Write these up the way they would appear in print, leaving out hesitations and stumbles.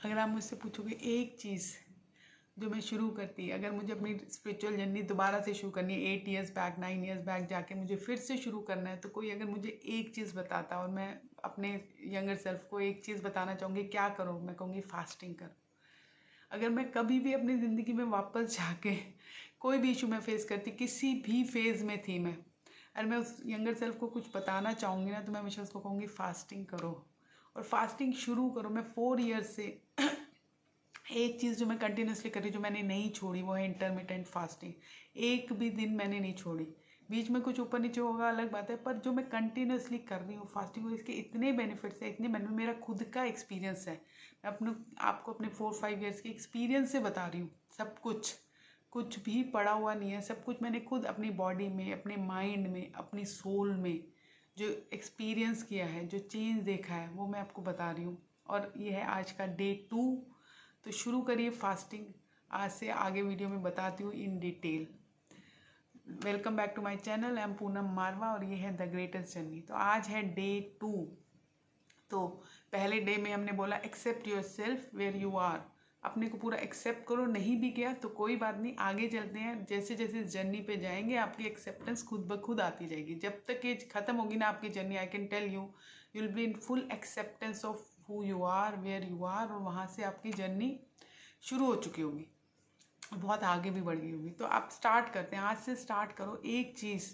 अगर आप मुझसे पूछोगे एक चीज़ जो मैं शुरू करती, अगर मुझे अपनी स्पिरिचुअल जर्नी दोबारा से शुरू करनी है 8 ईयर्स बैक 9 ईयर्स बैक जाके मुझे फिर से शुरू करना है, तो कोई अगर मुझे एक चीज़ बताता और मैं अपने यंगर सेल्फ को एक चीज़ बताना चाहूँगी क्या करो, मैं कहूँगी फास्टिंग करो। अगर मैं कभी भी अपनी ज़िंदगी में वापस जाके कोई भी इशू मैं फेस करती, किसी भी फेज़ में थी मैं, अगर मैं उस यंगर सेल्फ को कुछ बताना चाहूँगी ना, तो मैं हमेशा उसको कहूँगी फास्टिंग करो और फास्टिंग शुरू करो। मैं 4 ईयर्स से एक चीज़ जो मैं कंटिन्यूसली कर रही जो मैंने नहीं छोड़ी वो है इंटरमिटेंट फास्टिंग। एक भी दिन मैंने नहीं छोड़ी, बीच में कुछ ऊपर नीचे होगा अलग बात है, पर जो मैं कंटिन्यूसली कर रही हूँ फास्टिंग, इसके इतने बेनिफिट्स है, इतने बेनिफिट, मेरा खुद का एक्सपीरियंस है। मैं आपको अपने 4-5 ईयर्स के एक्सपीरियंस से बता रही हूँ। सब कुछ भी पड़ा हुआ नहीं है, सब कुछ मैंने खुद अपनी बॉडी में, अपने माइंड में, अपनी सोल में जो एक्सपीरियंस किया है, जो चेंज देखा है, वो मैं आपको बता रही हूँ। और ये है आज का डे 2। तो शुरू करिए फास्टिंग। आज से आगे वीडियो में बताती हूँ in detail. Welcome back to my channel, I am Poonam Marwah और ये है द ग्रेटेस्ट जर्नी। तो आज है डे 2। तो पहले डे में हमने बोला accept yourself where you are. अपने को पूरा एक्सेप्ट करो, नहीं भी किया तो कोई बात नहीं, आगे चलते हैं। जैसे जैसे इस जर्नी पे जाएंगे आपकी एक्सेप्टेंस खुद ब खुद आती जाएगी। जब तक ये खत्म होगी ना आपकी journey, I can tell you will be in full acceptance of who you are, where you are, और वहाँ से आपकी जर्नी शुरू हो चुकी होगी, बहुत आगे भी बढ़ गई होगी। तो आप स्टार्ट करते हैं, आज से स्टार्ट करो। एक चीज़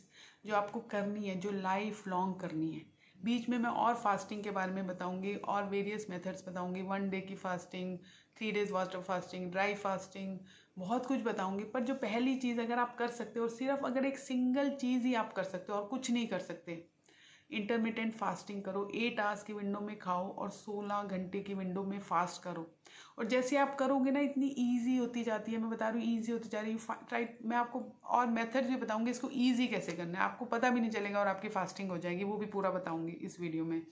जो आपको करनी है, जो लाइफ लॉन्ग करनी है। बीच में मैं और फास्टिंग के बारे में बताऊंगी और वेरियस मेथड्स बताऊंगी, 1 डे की fasting, 3 days water fasting, dry fasting, बहुत कुछ बताऊंगी। पर जो पहली चीज़ अगर आप कर सकते हो, और सिर्फ अगर एक सिंगल चीज़ ही आप कर सकते हो और कुछ नहीं कर सकते, इंटरमिटेंट फास्टिंग करो। 8 आवर्स की विंडो में खाओ और 16 घंटे की विंडो में फास्ट करो। और जैसे आप करोगे ना, इतनी ईजी होती जाती है, मैं बता रही हूँ ईजी होती जा रही है। ट्राई, मैं आपको और मेथड्स भी बताऊंगी इसको ईजी कैसे करना है, आपको पता भी नहीं चलेगा और आपकी फास्टिंग हो जाएगी, वो भी पूरा बताऊंगी इस वीडियो में।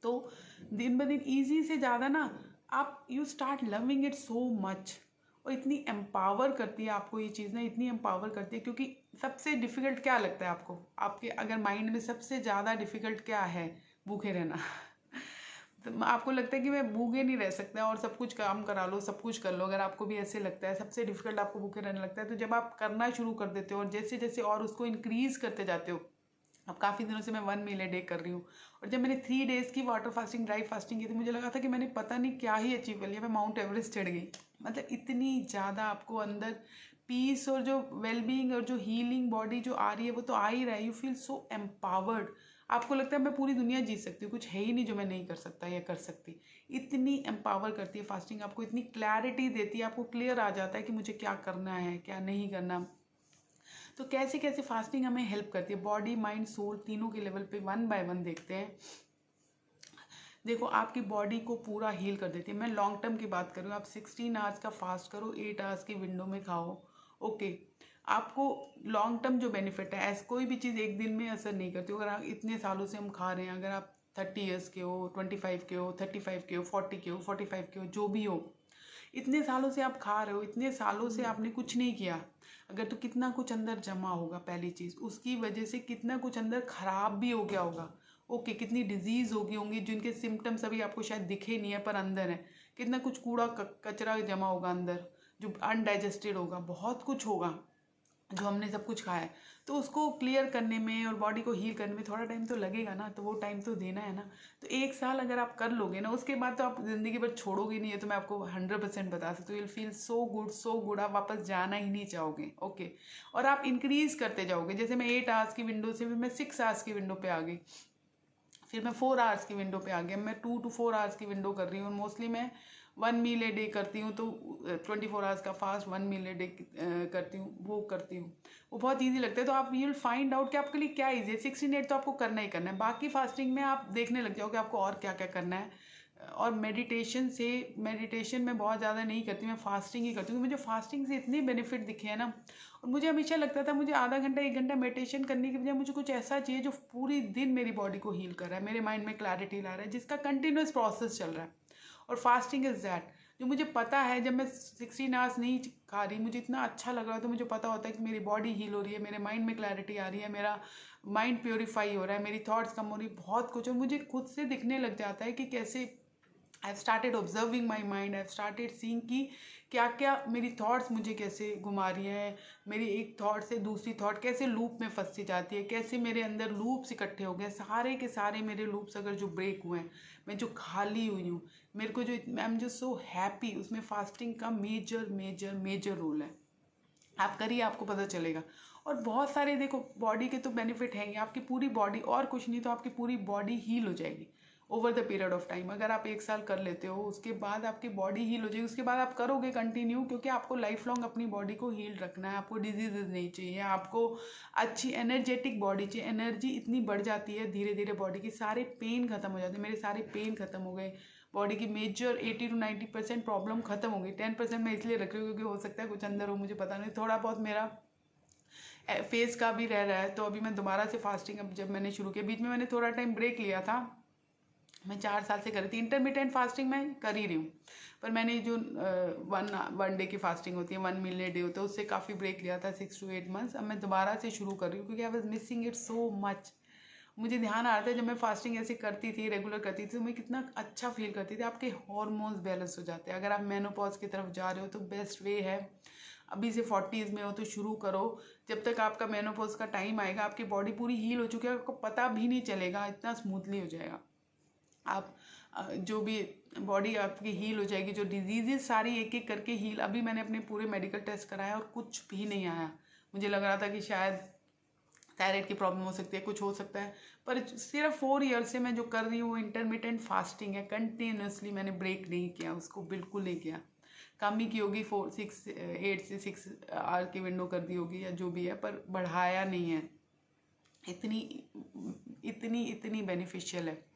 तो दिन ब दिन ईजी से ज़्यादा ना, आप you start loving it so much. और इतनी एम्पावर करती है आपको ये चीज़ ना, इतनी एम्पावर करती है। क्योंकि सबसे डिफ़िकल्ट क्या लगता है आपको, आपके अगर माइंड में सबसे ज़्यादा डिफ़िकल्ट क्या है? भूखे रहना। तो आपको लगता है कि मैं भूखे नहीं रह सकता और सब कुछ काम करा लो, सब कुछ कर लो। अगर आपको भी ऐसे लगता है सबसे डिफ़िकल्ट आपको भूखे रहने लगता है, तो जब आप करना शुरू कर देते हो और जैसे जैसे और उसको इंक्रीज़ करते जाते हो, अब काफ़ी दिनों से मैं 1 मील अ डे कर रही हूँ। और जब मैंने 3 डेज़ की वाटर फास्टिंग, ड्राई फास्टिंग की थी, मुझे लगा था कि मैंने पता नहीं क्या ही अचीव कर लिया, मैं माउंट एवरेस्ट चढ़ गई। मतलब इतनी ज़्यादा आपको अंदर पीस और जो वेलबींग और जो हीलिंग बॉडी जो आ रही है, वो तो आ ही रहा है। You feel so empowered. आपको लगता है मैं पूरी दुनिया जीत सकती हूँ, कुछ है ही नहीं जो मैं नहीं कर सकता या कर सकती। इतनी एम्पावर करती है फास्टिंग, आपको इतनी क्लैरिटी देती है, आपको क्लियर आ जाता है कि मुझे क्या करना है, क्या नहीं करना। तो कैसे कैसे फास्टिंग हमें हेल्प करती है, बॉडी माइंड सोल तीनों के लेवल पे 1 बाय 1 देखते हैं। देखो, आपकी बॉडी को पूरा हील कर देती है। मैं लॉन्ग टर्म की बात कर रही हूँ। आप 16 आवर्स का फास्ट करो, 8 आवर्स की विंडो में खाओ, ओके। आपको लॉन्ग टर्म जो बेनिफिट है, ऐसे कोई भी चीज़ एक दिन में असर नहीं करती। अगर आप इतने सालों से हम खा रहे हैं, अगर आप 30 ईयर्स के हो, 25 के हो, 35 के हो, 40 के हो, 45 के हो, जो भी हो, इतने सालों से आप खा रहे हो, इतने सालों से आपने कुछ नहीं किया अगर, तो कितना कुछ अंदर जमा होगा। पहली चीज़, उसकी वजह से कितना कुछ अंदर खराब भी हो गया होगा, ओके। कितनी डिजीज़ होगी होंगी जिनके सिम्टम्स अभी आपको शायद दिखे नहीं है पर अंदर है। कितना कुछ कूड़ा कचरा जमा होगा अंदर, जो अनडाइजेस्टेड होगा, बहुत कुछ होगा जो हमने सब कुछ खाया है। तो उसको क्लियर करने में और बॉडी को हील करने में थोड़ा टाइम तो लगेगा ना, तो वो टाइम तो देना है ना। तो 1 साल अगर आप कर लोगे ना, उसके बाद तो आप ज़िंदगी भर छोड़ोगे नहीं है, तो मैं आपको 100% बता सकती हूँ। You will feel so good, so good, आप वापस जाना ही नहीं चाहोगे, ओके। और आप इंक्रीज़ करते जाओगे। जैसे मैं 8 आवर्स की विंडो से भी मैं 6 आवर्स की विंडो पे आ गई, फिर मैं 4 आवर्स की विंडो पे आ गया, मैं 2 to 4 आवर्स की विंडो कर रही हूँ। मोस्टली मैं 1 मील ए डे करती हूँ, तो 24 आवर्स का फास्ट 1 मील ए डे करती हूँ, वो करती हूँ। वो बहुत ईजी लगता है। तो आप यू विल फाइंड आउट कि आपके लिए क्या ईजी है। 16 8 तो आपको करना ही करना है, बाकी फास्टिंग में आप देखने लग जाओगे आपको और क्या क्या करना है। और मेडिटेशन में बहुत ज़्यादा नहीं करती, मैं फास्टिंग ही करती हूँ। मुझे फास्टिंग से इतने बेनिफिट दिखे हैं ना। और मुझे हमेशा लगता था मुझे आधा घंटा 1 घंटा मेडिटेशन करने की बजाय मुझे कुछ ऐसा चाहिए जो पूरी दिन मेरी बॉडी को हील कर रहा है, मेरे माइंड में क्लैरिटी ला रहा है, जिसका कंटिन्यूस प्रोसेस चल रहा है। और फास्टिंग इज़ दैट, जो मुझे पता है। जब मैं 16 आवर्स नहीं खा रही, मुझे इतना अच्छा लग रहा है, तो मुझे पता होता है कि मेरी बॉडी हील हो रही है, मेरे माइंड में क्लैरिटी आ रही है, मेरा माइंड प्योरीफाई हो रहा है, मेरी थॉट्स कम हो रही है, बहुत कुछ। और मुझे खुद से दिखने लग जाता है कि कैसे I have started observing my mind, I have started seeing कि क्या क्या मेरी थॉट्स मुझे कैसे घुमा रही हैं, मेरी एक थॉट से दूसरी थॉट कैसे लूप में फंसती जाती है, कैसे मेरे अंदर लूप्स इकट्ठे हो गए, सारे के सारे मेरे लूप्स अगर जो ब्रेक हुए हैं, मैं जो खाली हुई हूँ, मेरे को जो आई एम जो सो हैप्पी, उसमें फास्टिंग का मेजर मेजर मेजर रोल है। आप करिए, आपको पता चलेगा। और बहुत सारे देखो बॉडी के तो बेनिफिट हैं ही, आपकी पूरी बॉडी, और कुछ नहीं तो आपकी पूरी बॉडी हील हो जाएगी over the period of time. अगर आप 1 साल कर लेते हो, उसके बाद आपकी बॉडी हील हो जाएगी, उसके बाद आप करोगे कंटिन्यू, क्योंकि आपको लाइफ लॉन्ग अपनी बॉडी को हील रखना है। आपको डिजीजेज नहीं चाहिए, आपको अच्छी एनर्जेटिक बॉडी चाहिए। एनर्जी इतनी बढ़ जाती है धीरे धीरे बॉडी की, सारे पेन खत्म हो जाते हैं। मेरे सारे पेन खत्म हो गए, बॉडी की मेजर 80 to 90% प्रॉब्लम खत्म हो गई। 10% मैं इसलिए रख रही हूँ क्योंकि हो सकता है कुछ अंदर हो, मुझे पता नहीं, थोड़ा बहुत मेरा फेस का भी रह रहा है। तो अभी मैं दोबारा से फास्टिंग, अब जब मैंने शुरू किया, बीच में मैंने थोड़ा टाइम ब्रेक लिया था, मैं 4 साल से कर रही थी इंटरमीडियंट फास्टिंग, मैं कर ही रही हूँ। पर मैंने जो वन डे की फास्टिंग होती है, 1 मील ए डे होता है, उससे काफ़ी ब्रेक लिया था 6 to 8 मंथ्स। अब मैं दोबारा से शुरू कर रही हूँ क्योंकि I was missing it so much. मुझे ध्यान आ रहा था जब मैं फास्टिंग ऐसे करती थी, रेगुलर करती थी, तो मैं कितना अच्छा फील करती थी। आपके हॉर्मोन्स बैलेंस हो जाते हैं। अगर आप मेनोपॉज की तरफ जा रहे हो तो बेस्ट वे है, अभी से 40s में हो तो शुरू करो। जब तक आपका मेनोपॉज का टाइम आएगा, आपकी बॉडी पूरी हील हो चुकी है, आपको पता भी नहीं चलेगा, इतना स्मूथली हो जाएगा। आप जो भी बॉडी आपकी हील हो जाएगी, जो डिजीजेज सारी एक एक करके हील। अभी मैंने अपने पूरे मेडिकल टेस्ट कराया और कुछ भी नहीं आया। मुझे लग रहा था कि शायद थायराइड की प्रॉब्लम हो सकती है, कुछ हो सकता है, पर सिर्फ 4 ईयर से मैं जो कर रही हूँ वो इंटरमीडियंट फास्टिंग है। कंटिन्यूसली मैंने ब्रेक नहीं किया, उसको बिल्कुल नहीं किया। कम ही की होगी, 8 से 6 आवर की विंडो कर दी होगी या जो भी है, पर बढ़ाया नहीं है। इतनी इतनी इतनी बेनिफिशियल है।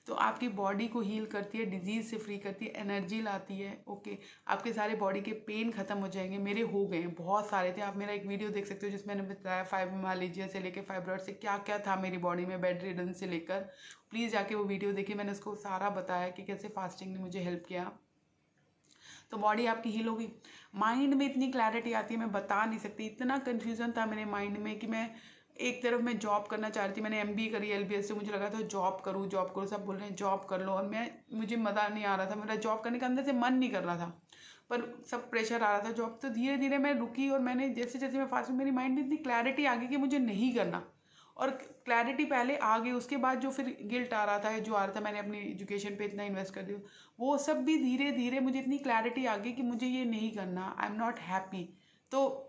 तो आपकी बॉडी को हील करती है, डिजीज़ से फ्री करती है, एनर्जी लाती है। ओके, आपके सारे बॉडी के पेन खत्म हो जाएंगे। मेरे हो गए हैं, बहुत सारे थे। आप मेरा एक वीडियो देख सकते हो जिसमें मैंने बताया फाइब्रोमाइल्जिया से लेकर फाइब्रॉइड से क्या क्या था मेरी बॉडी में, बेड रिडन से लेकर। प्लीज़ जाके वो वीडियो देखिए, मैंने उसको सारा बताया कि कैसे फास्टिंग ने मुझे हेल्प किया। तो बॉडी आपकी हील होगी। माइंड में इतनी क्लैरिटी आती है, मैं बता नहीं सकती। इतना कन्फ्यूज़न था मेरे माइंड में कि मैं एक तरफ मैं जॉब करना चाह रही थी, मैंने MBA करी LBS से, मुझे लगा था जॉब करूँ जॉब करूँ, सब बोल रहे हैं जॉब कर लो, और मुझे मज़ा नहीं आ रहा था, मेरा जॉब करने का अंदर से मन नहीं कर रहा था, पर सब प्रेशर आ रहा था जॉब। तो धीरे धीरे मैं रुकी, और मैंने जैसे जैसे मैं फास्ट, मेरी माइंड में इतनी क्लैरिटी आ गई कि मुझे नहीं करना। और क्लैरिटी पहले आ गई, उसके बाद जो फिर गिल्ट आ रहा था, जो आ रहा था मैंने अपनी एजुकेशन पे इतना इन्वेस्ट कर दिया, वो सब भी धीरे धीरे मुझे इतनी क्लैरिटी आ गई कि मुझे ये नहीं करना, आई एम नॉट हैप्पी। तो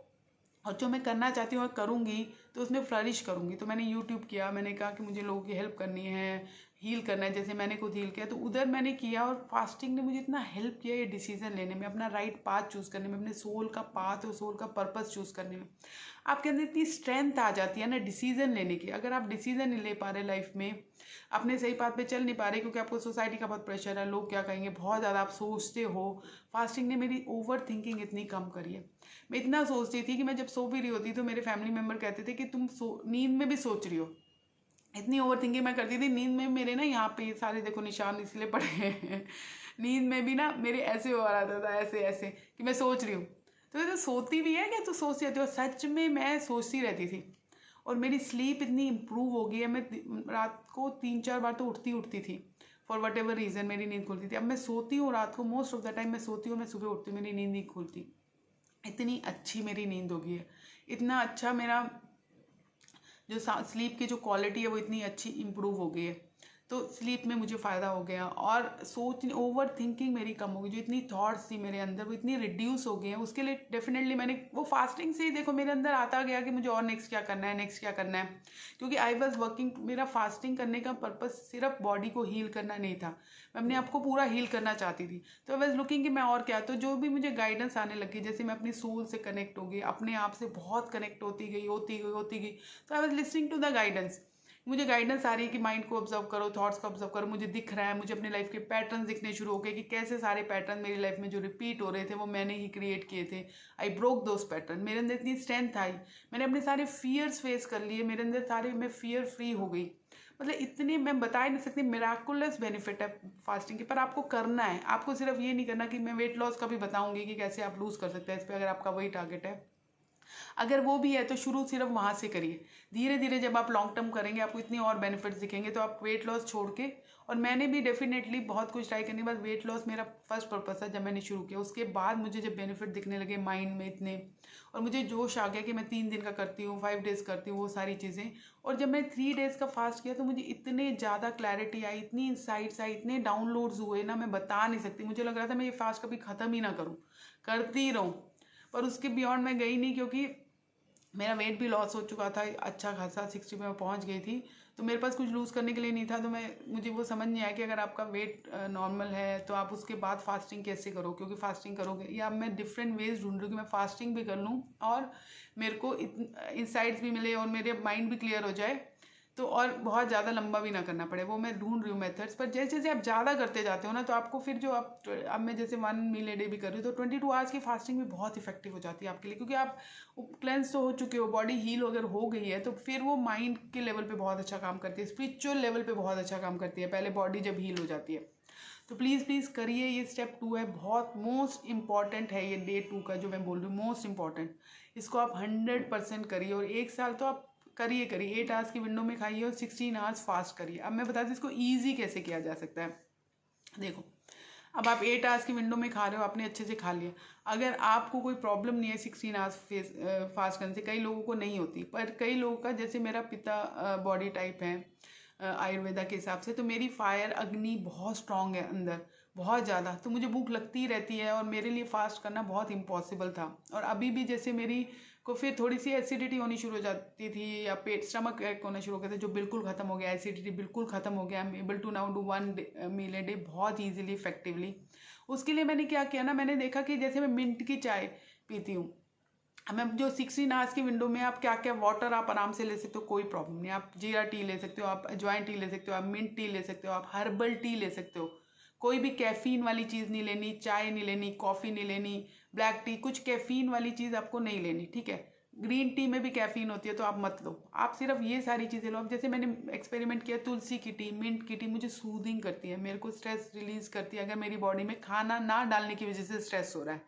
और जो मैं करना चाहती हूँ, करूँगी तो उसमें फ्लरिश करूँगी। तो मैंने यूट्यूब किया, मैंने कहा कि मुझे लोगों की हेल्प करनी है, हील करना है, जैसे मैंने खुद हील किया, तो उधर मैंने किया। और फास्टिंग ने मुझे इतना हेल्प किया ये डिसीजन लेने में, अपना राइट पाथ चूज़ करने में, अपने सोल का पाथ और सोल का पर्पस चूज़ करने में। आपके अंदर इतनी स्ट्रेंथ आ जाती है ना डिसीजन लेने की। अगर आप डिसीजन नहीं ले पा रहे लाइफ में, अपने सही पाथ पे चल नहीं पा रहे, क्योंकि आपको सोसाइटी का बहुत प्रेशर है, लोग क्या कहेंगे, बहुत ज़्यादा आप सोचते हो। फास्टिंग ने मेरी ओवर थिंकिंग इतनी कम करी है। मैं इतना सोचती थी कि मैं जब सो भी रही होती तो मेरे फैमिली मेम्बर कहते थे कि तुम नींद में भी सोच रही हो। इतनी ओवर थिंकिंग मैं करती थी। नींद में मेरे ना यहाँ पे सारे देखो निशान इसलिए पड़े हैं। नींद में भी ना मेरे ऐसे हो रहा था, ऐसे ऐसे कि मैं सोच रही हूँ। तो ये तो सोती भी है क्या, तो सोचती रहती हो। सच में मैं सोचती रहती थी, और मेरी स्लीप इतनी इम्प्रूव हो गई है। मैं रात को 3-4 बार तो उठती थी, फॉर वट एवर रीज़न मेरी नींद खुलती थी। अब मैं सोती हूँ रात को, मोस्ट ऑफ द टाइम मैं सोती हूँ, मैं सुबह उठती हूँ, मेरी नींद नहीं खुलती। इतनी अच्छी मेरी नींद हो गई है, इतना अच्छा मेरा जो स्लीप की जो क्वालिटी है वो इतनी अच्छी इम्प्रूव हो गई है। तो स्लीप में मुझे फ़ायदा हो गया, और ओवर थिंकिंग मेरी कम हो गई। जो इतनी थॉट्स थी मेरे अंदर वो इतनी रिड्यूस हो गई हैं। उसके लिए डेफिनेटली मैंने वो फास्टिंग से ही देखो मेरे अंदर आता गया कि मुझे और नेक्स्ट क्या करना है, नेक्स्ट क्या करना है। क्योंकि आई वॉज वर्किंग, मेरा फास्टिंग करने का पर्पज़ सिर्फ बॉडी को हील करना नहीं था, मैं अपने आप को पूरा हील करना चाहती थी। तो आई वॉज लुकिंग कि मैं और क्या। तो जो भी मुझे गाइडेंस आने लगी, जैसे मैं अपनी सोल से कनेक्ट हो गई, अपने आप से बहुत कनेक्ट होती गई। तो I was listening to the guidance. मुझे गाइडेंस आ रही है कि माइंड को ऑब्जर्व करो, थॉट्स को ऑब्जर्व करो। मुझे दिख रहा है, मुझे अपने लाइफ के पैटर्न दिखने शुरू हो गए कि कैसे सारे पैटर्न मेरी लाइफ में जो रिपीट हो रहे थे वो मैंने ही क्रिएट किए थे। I broke those pattern. मेरे अंदर इतनी स्ट्रेंथ आई, मैंने अपने सारे फियर्स फेस कर लिए, मेरे अंदर सारे, मैं फियर फ्री हो गई। मतलब इतनी मैं बता ही नहीं सकती, मिराकुलस बेनिफिट है फास्टिंग की। पर आपको करना है, आपको सिर्फ ये नहीं करना कि मैं वेट लॉस का भी बताऊंगी कि कैसे आप लूज़ कर सकते हैं इस पर, अगर आपका वही टारगेट है। अगर वो भी है तो शुरू सिर्फ वहाँ से करिए। धीरे धीरे जब आप लॉन्ग टर्म करेंगे आपको इतनी और बेनिफिट्स दिखेंगे। तो आप वेट लॉस छोड़ के, और मैंने भी डेफिनेटली बहुत कुछ ट्राई करने के बाद वेट लॉस मेरा फर्स्ट पर्पस था जब मैंने शुरू किया। उसके बाद मुझे जब बेनिफिट दिखने लगे माइंड में इतने, और मुझे जोश आ गया कि मैं 3 दिन का करती हूँ, 5 डेज़ करती हूँ, वो सारी चीज़ें। और जब मैं 3 डेज़ का फास्ट किया तो मुझे इतने ज़्यादा क्लैरिटी आई, इतनी इंसाइट्स आई, इतने डाउनलोड्स हुए ना, मैं बता नहीं सकती। मुझे लग रहा था मैं ये फास्ट कभी ख़त्म ही ना करूँ, करती रहूँ। पर उसके बियॉन्ड मैं गई नहीं, क्योंकि मेरा वेट भी लॉस हो चुका था अच्छा खासा, 60 पे मैं पहुंच गई थी। तो मेरे पास कुछ लूज़ करने के लिए नहीं था। तो मुझे वो समझ नहीं आया कि अगर आपका वेट नॉर्मल है तो आप उसके बाद फास्टिंग कैसे करो, क्योंकि फास्टिंग करोगे, या मैं डिफरेंट वेज ढूंढ रही हूँ कि मैं फास्टिंग भी कर लूँ और मेरे को इंसाइट्स भी मिले और मेरे माइंड भी क्लियर हो जाए, तो और बहुत ज़्यादा लंबा भी ना करना पड़े। वो मैं ढूंढ रही हूँ मेथड्स। पर जैसे जैसे आप ज़्यादा करते जाते हो ना, तो आपको फिर जो आप, अब मैं जैसे 1 मील ए डे भी कर रही हूँ, तो 22 आवर्स की फास्टिंग भी बहुत इफेक्टिव हो जाती है आपके लिए, क्योंकि आप क्लेंस तो हो चुके हो, बॉडी हील अगर हो गई है तो फिर वो माइंड के लेवल पे बहुत अच्छा काम करती है, स्पिरिचुअल लेवल पे बहुत अच्छा काम करती है, पहले बॉडी जब हील हो जाती है। तो प्लीज़ प्लीज़ करिए, ये स्टेप 2 है, बहुत मोस्ट इंपॉर्टेंट है ये डे 2 का जो मैं बोल रही हूँ, मोस्ट इंपॉर्टेंट। इसको आप 100% करिए, और 1 साल तो आप करिए करिए। 8 आवर्स की विंडो में खाइए और 16 आवर्स फास्ट करिए। अब मैं बताती हूँ इसको ईजी कैसे किया जा सकता है। देखो, अब आप 8 आवर्स की विंडो में खा रहे हो, आपने अच्छे से खा लिया। अगर आपको कोई प्रॉब्लम नहीं है 16 आवर्स फास्ट करने से, कई लोगों को नहीं होती, पर कई लोगों का, जैसे मेरा पिता बॉडी टाइप है आयुर्वेदा के हिसाब से, तो मेरी फायर अग्नि बहुत स्ट्रांग है अंदर, बहुत ज़्यादा। तो मुझे भूख लगती ही रहती है और मेरे लिए फास्ट करना बहुत इम्पॉसिबल था। और अभी भी जैसे मेरी को फिर थोड़ी सी एसिडिटी होनी शुरू हो जाती थी, या पेट स्टमक एक होना शुरू हो गया था, जो बिल्कुल ख़त्म हो गया, एसिडिटी बिल्कुल ख़त्म हो गया। I am able to now do 1 meal a day बहुत ईजिली, इफेक्टिवली। उसके लिए मैंने क्या किया ना, मैंने देखा कि जैसे मैं मिंट की चाय पीती हूँ, मैं जो 16 आवर्स की विंडो में आप क्या क्या वाटर आप आराम से ले सकते हो, कोई प्रॉब्लम नहीं। आप जीरा टी ले सकते हो, आप अजवाइन टी ले सकते हो, आप मिंट टी ले सकते हो, आप हर्बल टी ले सकते हो। कोई भी कैफीन वाली चीज़ नहीं लेनी, चाय नहीं लेनी, कॉफ़ी नहीं लेनी, ब्लैक टी, कुछ कैफीन वाली चीज़ आपको नहीं लेनी, ठीक है। ग्रीन टी में भी कैफीन होती है तो आप मत लो, आप सिर्फ ये सारी चीज़ें लो। अब जैसे मैंने एक्सपेरिमेंट किया, तुलसी की टी, मिंट की टी मुझे सूदिंग करती है, मेरे को स्ट्रेस रिलीज करती है। अगर मेरी बॉडी में खाना ना डालने की वजह से स्ट्रेस हो रहा है,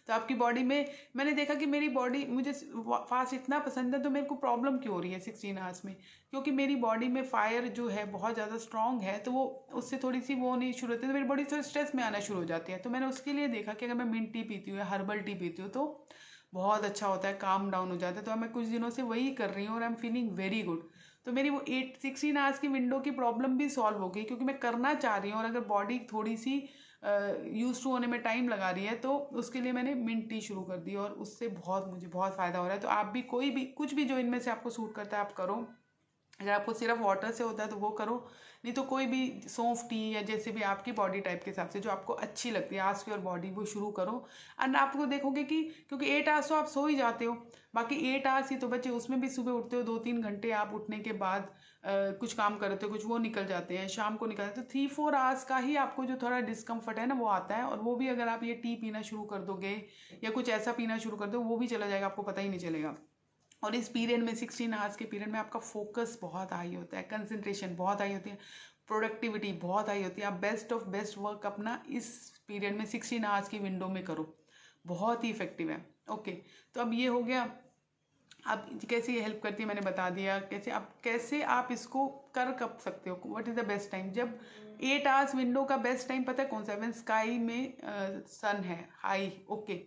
तो आपकी बॉडी में, मैंने देखा कि मेरी बॉडी, मुझे फास्ट इतना पसंद है तो मेरे को प्रॉब्लम क्यों हो रही है 16 आवर्स में, क्योंकि मेरी बॉडी में फायर जो है बहुत ज़्यादा स्ट्रांग है, तो वो उससे थोड़ी सी वो नहीं शुरू होती, तो मेरी बॉडी थोड़ी स्ट्रेस में आना शुरू हो जाती है। तो मैंने उसके लिए देखा कि अगर मैं मिंट टी पीती हूँ या हर्बल टी पीती हूँ तो बहुत अच्छा होता है, काम डाउन हो जाता है। तो मैं कुछ दिनों से वही कर रही हूँ और I am feeling very good. तो मेरी वो 16 आवर्स की विंडो की प्रॉब्लम भी सॉल्व हो गई, क्योंकि मैं करना चाह रही हूँ, और अगर बॉडी थोड़ी सी यूज टू होने में टाइम लगा रही है तो उसके लिए मैंने मिंट टी शुरू कर दी, और उससे मुझे बहुत फ़ायदा हो रहा है। तो आप भी कोई भी कुछ भी जो इनमें से आपको सूट करता है आप करो। अगर आपको सिर्फ वाटर से होता है तो वो करो, नहीं तो कोई भी सौंफ टी या जैसे भी आपकी बॉडी टाइप के हिसाब से जो आपको अच्छी लगती है, आस्क योर बॉडी, वो शुरू करो। एंड आपको देखोगे कि, क्योंकि 8 आवर्स तो आप सो ही जाते हो, बाकी 8 आवर्स ही तो बचे, उसमें भी सुबह उठते हो 2-3 घंटे, आप उठने के बाद कुछ काम करते हो, कुछ वो निकल जाते हैं, शाम को निकल जाते हैं, तो 3-4 आवर्स का ही आपको जो थोड़ा डिस्कम्फर्ट है ना वो आता है। और वो भी अगर आप ये टी पीना शुरू कर दोगे या कुछ ऐसा पीना शुरू कर दो, वो भी चला जाएगा, आपको पता ही नहीं चलेगा। और इस पीरियड में 16 आवर्स के पीरियड में आपका फोकस बहुत हाई होता है, कंसंट्रेशन बहुत हाई होती है, प्रोडक्टिविटी बहुत हाई होती है। आप बेस्ट ऑफ बेस्ट वर्क अपना इस पीरियड में 16 आवर्स की विंडो में करो, बहुत ही इफेक्टिव है। ओके, तो अब ये हो गया। अब कैसे ये हेल्प करती है मैंने बता दिया, कैसे आप इसको कर कब सकते हो, what is the best time. जब 8 आवर्स विंडो का बेस्ट टाइम पता है कौन सा है, व्हेन स्काई में सन है हाई, ओके,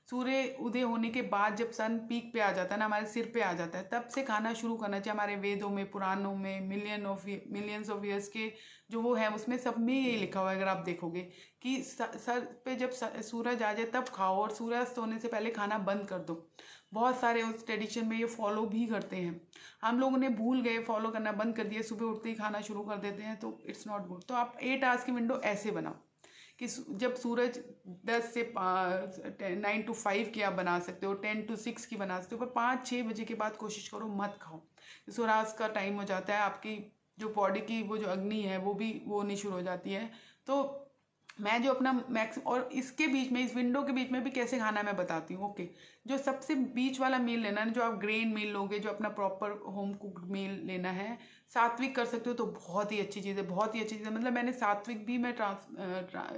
सूर्य उदय होने के बाद जब सन पीक पे आ जाता है ना, हमारे सिर पे आ जाता है, तब से खाना शुरू करना चाहिए। हमारे वेदों में, पुराणों में, मिलियंस ऑफ ईयर्स के जो वो है उसमें सब में ये लिखा हुआ है, अगर आप देखोगे कि सर पे जब सूरज आ जाए तब खाओ, और सूर्यास्त होने से पहले खाना बंद कर दो। बहुत सारे उस ट्रेडिशन में ये फॉलो भी करते हैं, हम लोगों ने भूल गए, फॉलो करना बंद कर दिया, सुबह उठते ही खाना शुरू कर देते हैं, तो इट्स नॉट गुड। तो आप 8 आवर्स की विंडो ऐसे बनाओ कि जब सूरज 10 से 9 to 5 की आप बना सकते हो, 10 to 6 की बना सकते हो, पर 5-6 बजे के बाद कोशिश करो मत खाओ। सूर्यास्त का टाइम हो जाता है, आपकी जो बॉडी की वो जो अग्नि है वो भी वो नहीं शुरू हो जाती है। तो मैं जो अपना मैक्स, और इसके बीच में, इस विंडो के बीच में भी कैसे खाना है मैं बताती हूँ। ओके, जो सबसे बीच वाला मील लेना है, जो आप ग्रेन मील लोगे, जो अपना प्रॉपर होम कुक्ड मील लेना है, सात्विक कर सकते हो तो बहुत ही अच्छी चीज़ है, बहुत ही अच्छी चीज़ है। मतलब मैंने सात्विक भी मैं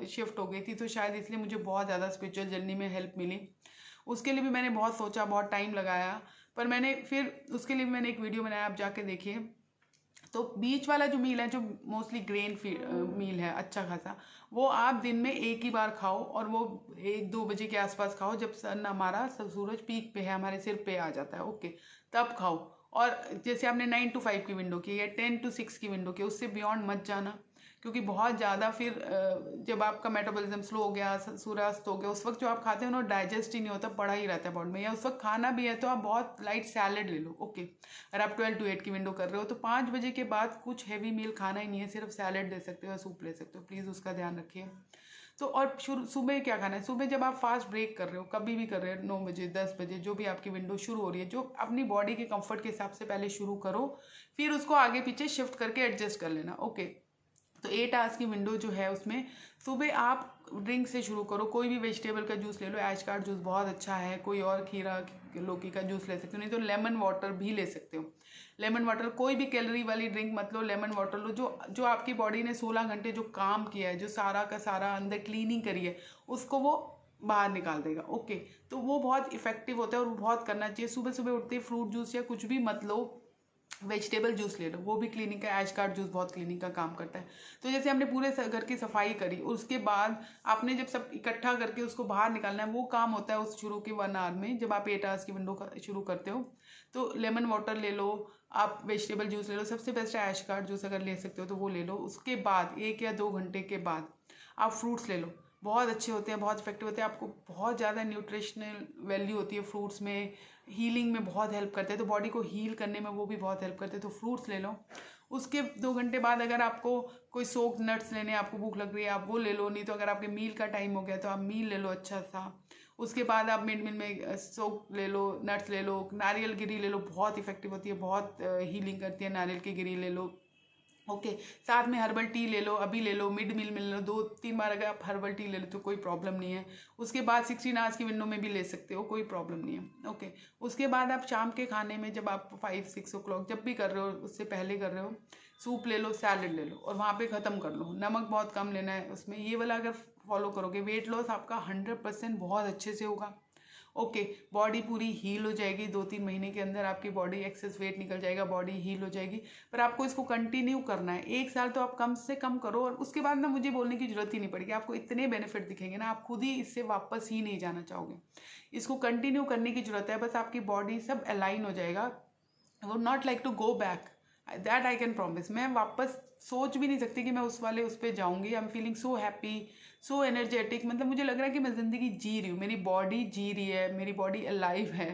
शिफ्ट हो गई थी, तो शायद इसलिए मुझे बहुत ज़्यादा स्पिरिचुअल जर्नी में हेल्प मिली। उसके लिए भी मैंने बहुत सोचा, बहुत टाइम लगाया, पर मैंने फिर उसके लिए भी मैंने एक वीडियो बनाया, आप जाके देखिए। तो बीच वाला जो मील है, जो मोस्टली ग्रेन मील है अच्छा खासा, वो आप दिन में एक ही बार खाओ, और वो 1-2 बजे के आसपास खाओ, जब सन हमारा सूरज पीक पे है, हमारे सिर पे आ जाता है, ओके, तब खाओ। और जैसे आपने 9 to 5 की विंडो की या 10 to 6 की विंडो की, उससे बियॉन्ड मत जाना, क्योंकि बहुत ज़्यादा फिर जब आपका मेटाबॉलिज्म स्लो हो गया, सूर्यास्त हो गया, उस वक्त जो आप खाते हो ना डाइजेस्ट ही नहीं होता, पड़ा ही रहता है बॉडी में, या उस वक्त खाना भी है तो आप बहुत लाइट सैलेड ले लो, ओके। अगर आप 12 to 8 की विंडो कर रहे हो तो 5 बजे के बाद कुछ हैवी मील खाना ही नहीं है, सिर्फ सैलेड ले सकते हो या सूप ले सकते हो, प्लीज़ उसका ध्यान रखिए। तो और सुबह क्या खाना है, सुबह जब आप फास्ट ब्रेक कर रहे हो, कभी भी कर रहे हो, 9 बजे 10 बजे जो भी आपकी विंडो शुरू हो रही है, जो अपनी बॉडी के कंफर्ट के हिसाब से पहले शुरू करो, फिर उसको आगे पीछे शिफ्ट करके एडजस्ट कर लेना, ओके। तो 8 आवर्स की विंडो जो है उसमें सुबह आप ड्रिंक से शुरू करो, कोई भी वेजिटेबल का जूस ले लो, एश कार्ड जूस बहुत अच्छा है, कोई और खीरा लौकी का जूस ले सकते हो, नहीं तो लेमन वाटर भी ले सकते हो। लेमन वाटर, कोई भी कैलोरी वाली ड्रिंक मत लो, लेमन वाटर लो, जो आपकी बॉडी ने 16 घंटे जो काम किया है, जो सारा का सारा अंदर क्लीनिंग करी है, उसको वो बाहर निकाल देगा, ओके। तो वो बहुत इफेक्टिव होता है और वो बहुत करना चाहिए। सुबह सुबह उठते फ्रूट जूस या कुछ भी मत लो, वेजिटेबल जूस ले लो, वो भी क्लीनिंग का, एश कार्ड जूस बहुत क्लीनिंग का काम करता है। तो जैसे हमने पूरे घर की सफाई करी, उसके बाद आपने जब सब इकट्ठा करके उसको बाहर निकालना है, वो काम होता है उस शुरू के 1 आवर में, जब आप 8 आवर्स की विंडो शुरू करते हो। तो लेमन वाटर ले लो, आप वेजिटेबल जूस ले लो, सबसे बेस्ट है एश कार्ड जूस, अगर ले सकते हो तो वो ले लो। उसके बाद 1 या 2 घंटे के बाद आप फ्रूट्स ले लो, बहुत अच्छे होते हैं, बहुत इफेक्टिव होते हैं, आपको बहुत ज़्यादा न्यूट्रिशनल वैल्यू होती है फ्रूट्स में, हीलिंग में बहुत हेल्प करते हैं, तो बॉडी को हील करने में वो भी बहुत हेल्प करते हैं, तो फ्रूट्स ले लो। उसके 2 घंटे बाद अगर आपको कोई सोक्ड नट्स लेने, आपको भूख लग रही है, आप वो ले लो, नहीं तो अगर आपके मील का टाइम हो गया तो आप मील ले लो अच्छा सा। उसके बाद आप मिड मील में सोक ले लो, नट्स ले लो, नारियल गिरी ले लो, बहुत इफेक्टिव होती है, बहुत हीलिंग करती है, नारियल की गिरी ले लो, ओके। साथ में हर्बल टी ले लो, अभी ले लो, मिड मील में ले लो, 2-3 बार अगर आप हर्बल टी ले लो तो कोई प्रॉब्लम नहीं है। उसके बाद 16 आवर्स की विंडो में भी ले सकते हो, कोई प्रॉब्लम नहीं है, ओके। उसके बाद आप शाम के खाने में, जब आप 5-6 o'clock जब भी कर रहे हो, उससे पहले कर रहे हो, सूप ले लो, सैलड ले लो, और वहाँ पे ख़त्म कर लो। नमक बहुत कम लेना है उसमें, ये वाला अगर फॉलो करोगे, वेट लॉस आपका 100% बहुत अच्छे से होगा, ओके। बॉडी पूरी हील हो जाएगी, 2-3 महीने के अंदर आपकी बॉडी एक्सेस वेट निकल जाएगा, बॉडी हील हो जाएगी। पर आपको इसको कंटिन्यू करना है, 1 साल तो आप कम से कम करो, और उसके बाद ना मुझे बोलने की जरूरत ही नहीं पड़ेगी, आपको इतने बेनिफिट दिखेंगे ना, आप खुद ही इससे वापस ही नहीं जाना चाहोगे। इसको कंटिन्यू करने की जरूरत है, बस आपकी बॉडी सब अलाइन हो जाएगा, वो not like to go back, that I can promise. मैं वापस सोच भी नहीं सकती कि मैं उस पर जाऊंगी। I am feeling so happy, so energetic, मतलब मुझे लग रहा है कि मैं ज़िंदगी जी रही हूँ, मेरी बॉडी जी रही है, मेरी बॉडी अलाइव है,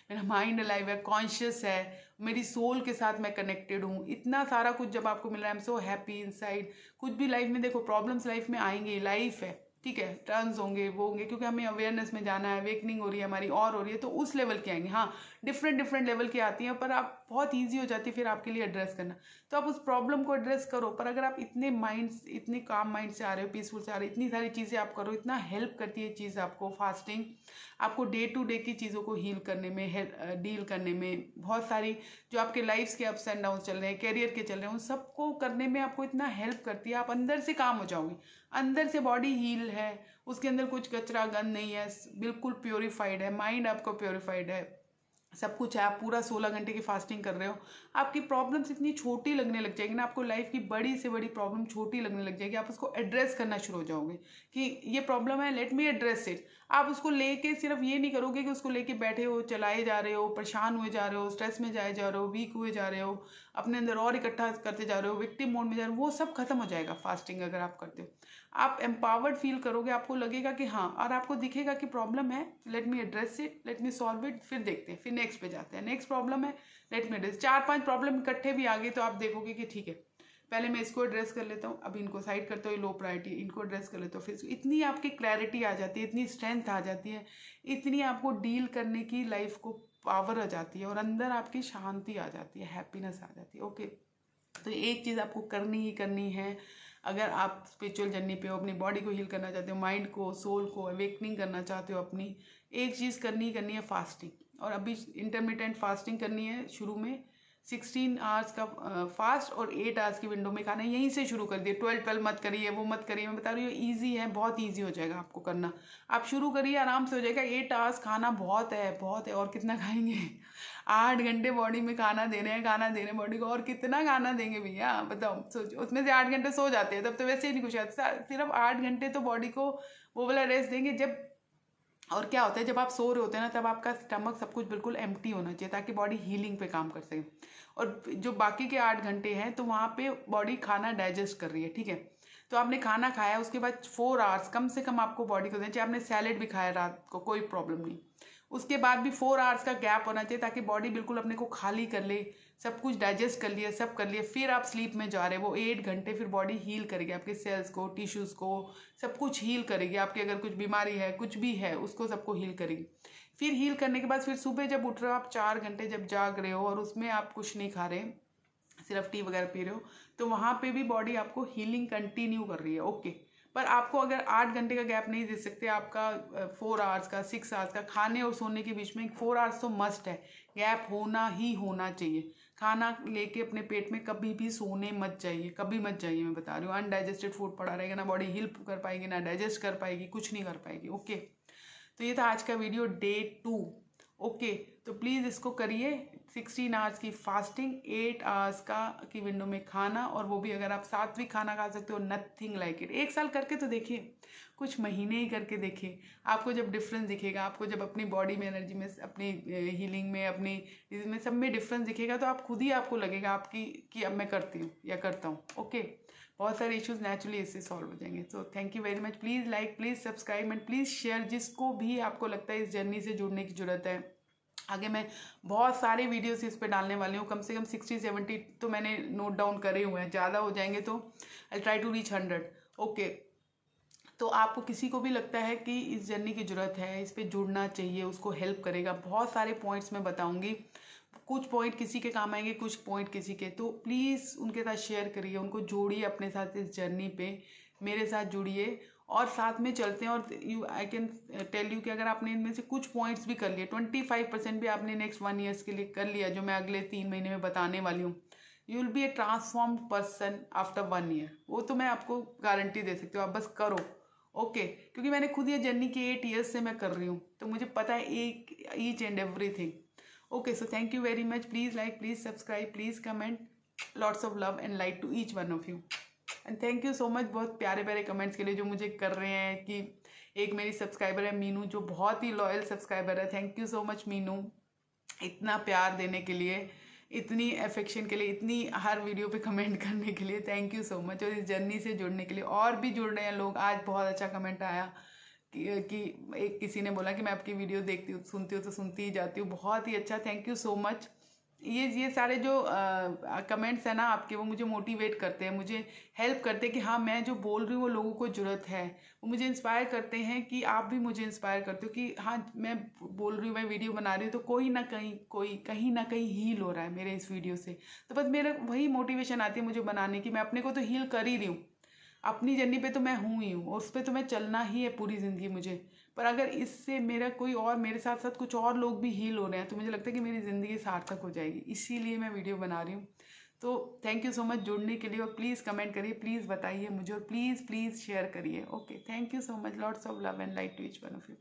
मेरा माइंड अलाइव है, कॉन्शियस है, मेरी सोल के साथ मैं कनेक्टेड हूँ। इतना सारा कुछ जब आपको मिल रहा है, I am so happy inside. कुछ भी लाइफ में देखो, प्रॉब्लम्स लाइफ में आएंगे, लाइफ है, ठीक है, टर्न्स होंगे, वो होंगे, क्योंकि हमें अवेयरनेस में जाना है, अवेकनिंग हो रही है हमारी, और हो रही है, तो उस लेवल के आएंगे। हाँ, डिफरेंट लेवल की आती हैं, पर आप बहुत ईजी हो जाती है फिर आपके लिए एड्रेस करना, तो आप उस प्रॉब्लम को एड्रेस करो। पर अगर आप इतने काम माइंड से आ रहे हो, पीसफुल से आ रहे हो, इतनी सारी चीज़ें आप करो, इतना हेल्प करती है चीज़ आपको, फास्टिंग आपको डे टू डे की चीज़ों को हील करने में, डील करने में, बहुत सारी जो आपके लाइफ्स के अप्स एंड डाउन चल रहे हैं, कैरियर के चल रहे हैं, उन सबको करने में आपको इतना हेल्प करती है। आप अंदर से काम हो जाओगे, अंदर से बॉडी हील है, उसके अंदर कुछ कचरा गंद नहीं है, बिल्कुल प्योरीफाइड है, माइंड आपका प्योरीफाइड है, सब कुछ है। आप पूरा 16 घंटे की फास्टिंग कर रहे हो, आपकी प्रॉब्लम्स इतनी छोटी लगने लग जाएगी ना, आपको लाइफ की बड़ी से बड़ी प्रॉब्लम छोटी लगने लग जाएगी, आप उसको एड्रेस करना शुरू हो जाओगे कि ये प्रॉब्लम है, लेट मी एड्रेस इट। आप उसको लेके सिर्फ ये नहीं करोगे कि उसको लेके बैठे हो, चलाए जा रहे हो, परेशान हुए जा रहे हो, स्ट्रेस में जाए जा रहे हो, वीक हुए जा रहे हो, अपने अंदर और इकट्ठा करते जा रहे हो, विक्टिम मोड में जा रहे हो, वो सब खत्म हो जाएगा फास्टिंग अगर आप करते हो। आप एम्पावर्ड फील करोगे, आपको लगेगा कि हाँ, और आपको दिखेगा कि प्रॉब्लम है, let me address it, let me solve it, फिर देखते हैं, फिर नेक्स्ट पे जाते हैं, नेक्स्ट प्रॉब्लम है, लेट मी एड्रेस। 4-5 प्रॉब्लम इकट्ठे भी आ गए तो आप देखोगे कि ठीक है, पहले मैं इसको एड्रेस कर लेता हूँ, अब इनको साइड करता हूँ, लो प्रायोरिटी, इनको एड्रेस कर लेता हूँ, फिर इतनी आपकी क्लैरिटी आ जाती है, इतनी स्ट्रेंथ आ जाती है, इतनी आपको डील करने की लाइफ को पावर आ जाती है, और अंदर आपकी शांति आ जाती है, हैप्पीनेस आ जाती है, ओके। तो एक चीज़ आपको करनी ही करनी है, अगर आप स्पिरिचुअल जर्नी पे हो, अपनी बॉडी को हील करना चाहते हो, माइंड को, सोल को अवेकनिंग करना चाहते हो अपनी, एक चीज़ करनी ही करनी है, फास्टिंग। और अभी इंटरमिटेंट फास्टिंग करनी है शुरू में, 16 आवर्स का फास्ट और 8 आवर्स की विंडो में खाना यहीं से शुरू कर दिए। 12 मत करिए, वो मत करिए, मैं बता रही हूँ ईजी है, बहुत ईजी हो जाएगा आपको करना। आप शुरू करिए, आराम से हो जाएगा। 8 आवर्स खाना बहुत है, बहुत है। और कितना खाएंगे? 8 घंटे बॉडी में खाना दे रहे हैं, खाना दे रहे हैं बॉडी को, और कितना खाना देंगे भैया बताओ। सोचो, उसमें से 8 घंटे सो जाते हैं, तब तो वैसे ही नहीं कुछ आता। सिर्फ 8 घंटे तो बॉडी को वो वाला रेस्ट देंगे। जब और क्या होता है, जब आप सो रहे होते हैं ना, तब आपका स्टमक सब कुछ बिल्कुल एम्प्टी होना चाहिए, ताकि बॉडी हीलिंग पे काम कर सके। और जो बाकी के 8 घंटे हैं, तो वहाँ पे बॉडी खाना डाइजेस्ट कर रही है, ठीक है। तो आपने खाना खाया, उसके बाद 4 आवर्स कम से कम आपको बॉडी को देना चाहिए। आपने सैलेड भी खाया रात को, कोई प्रॉब्लम नहीं। उसके बाद भी 4 आवर्स का गैप होना चाहिए, ताकि बॉडी बिल्कुल अपने को खाली कर ले, सब कुछ डाइजेस्ट कर लिया, सब कर लिया, फिर आप स्लीप में जा रहे हैं। वो 8 घंटे फिर बॉडी हील करेगी, आपके सेल्स को, टिश्यूज़ को, सब कुछ हील करेगी। आपकी अगर कुछ बीमारी है, कुछ भी है, उसको सबको हील करेगी। फिर हील करने के बाद फिर सुबह जब उठ रहे हो आप, 4 घंटे जब जाग रहे हो और उसमें आप कुछ नहीं खा रहे, सिर्फ टी वगैरह पी रहे हो, तो वहाँ पे भी बॉडी आपको हीलिंग कंटिन्यू कर रही है, ओके। पर आपको अगर 8 घंटे का गैप नहीं दे सकते, आपका 4 आवर्स का, 6 आवर्स का, खाने और सोने के बीच में 4 आवर्स तो मस्ट है, गैप होना ही होना चाहिए। खाना लेके अपने पेट में कभी भी सोने मत जाइए, कभी मत जाइए, मैं बता रही हूँ। अनडाइजेस्टेड फूड पड़ा रहेगा ना, बॉडी हील कर पाएगी ना, डाइजेस्ट कर पाएगी, कुछ नहीं कर पाएगी, ओके। तो ये था आज का वीडियो, डे 2, ओके। तो प्लीज़ इसको करिए। 16 आवर्स की फास्टिंग, 8 आवर्स की विंडो में खाना, और वो भी अगर आप सात्विक खाना खा सकते हो, नथिंग लाइक इट। 1 साल करके तो देखिए, कुछ महीने ही करके देखिए, आपको जब डिफरेंस दिखेगा, आपको जब अपनी बॉडी में, एनर्जी में, अपनी हीलिंग में, अपनी इसमें सब में डिफरेंस दिखेगा, तो आप खुद ही आपको लगेगा आपकी कि अब मैं करती हूँ या करता हूँ, ओके। बहुत सारे इश्यूज नेचुरली इससे सॉल्व हो जाएंगे। So thank you very much. Please like, please subscribe and please share, जिसको भी आपको लगता है इस जर्नी से जुड़ने की ज़रूरत है। आगे मैं बहुत सारे वीडियोस इस पे डालने वाली हूँ, कम से कम 60-70 तो मैंने नोट डाउन करे हुए हैं। ज़्यादा हो जाएंगे तो I try to reach 100, okay. तो आपको किसी को भी लगता है कि इस जर्नी की ज़रूरत है, इस पे जुड़ना चाहिए, उसको हेल्प करेगा। बहुत सारे पॉइंट्स मैं बताऊँगी, कुछ पॉइंट किसी के काम आएंगे, कुछ पॉइंट किसी के, तो प्लीज़ उनके साथ शेयर करिए, उनको जोड़िए अपने साथ इस जर्नी पे, मेरे साथ जुड़िए और साथ में चलते हैं। और आई कैन टेल यू कि अगर आपने इनमें से कुछ पॉइंट्स भी कर लिए, 25% भी आपने नेक्स्ट 1 ईयर्स के लिए कर लिया, जो मैं अगले 3 महीने में बताने वाली हूँ, you will B A transformed person after 1 year. वो तो मैं आपको गारंटी दे सकती हूँ, आप बस करो, ओके। क्योंकि मैंने खुद ये जर्नी की 8 ईयर्स से मैं कर रही हूँ, तो मुझे पता है each and everything, okay. So thank you very much. Please like, please subscribe, please comment. Lots of love and light to each one of you. And thank you so much बहुत प्यारे प्यारे कमेंट्स के लिए जो मुझे कर रहे हैं। कि एक मेरी सब्सक्राइबर है मीनू, जो बहुत ही लॉयल सब्सक्राइबर है। Thank you so much Meenu, इतना प्यार देने के लिए, इतनी अफेक्शन के लिए, इतनी हर वीडियो पे कमेंट करने के लिए, थैंक यू सो मच। और इस जर्नी से जुड़ने के लिए, और भी जुड़ रहे हैं लोग। आज बहुत अच्छा कमेंट आया कि एक किसी ने बोला कि मैं आपकी वीडियो देखती हूँ, सुनती हूँ तो सुनती ही जाती हूँ। बहुत ही अच्छा, थैंक यू सो मच। ये सारे जो कमेंट्स हैं ना आपके, वो मुझे मोटिवेट करते हैं, मुझे हेल्प करते हैं कि हाँ, मैं जो बोल रही हूँ वो लोगों को ज़रूरत है। वो मुझे इंस्पायर करते हैं कि आप भी मुझे इंस्पायर करते हो कि हाँ, मैं बोल रही हूँ, मैं वीडियो बना रही हूँ, तो कोई कहीं ना कहीं हील हो रहा है मेरे इस वीडियो से। तो बस मेरा वही मोटिवेशन आती है मुझे बनाने की। मैं अपने को तो हील कर ही रही हूँ, अपनी जर्नी पे तो मैं हूँ ही हूँ, और उस पर तो मैं चलना ही है पूरी ज़िंदगी मुझे। पर अगर इससे मेरा कोई और, मेरे साथ साथ कुछ और लोग भी हील हो रहे हैं, तो मुझे लगता है कि मेरी ज़िंदगी सार्थक हो जाएगी। इसीलिए मैं वीडियो बना रही हूँ। तो थैंक यू सो मच जुड़ने के लिए, और प्लीज़ कमेंट करिए, प्लीज़ बताइए मुझे, और प्लीज़ शेयर करिए, okay. Thank you so much. Lots of love and light to each one of you.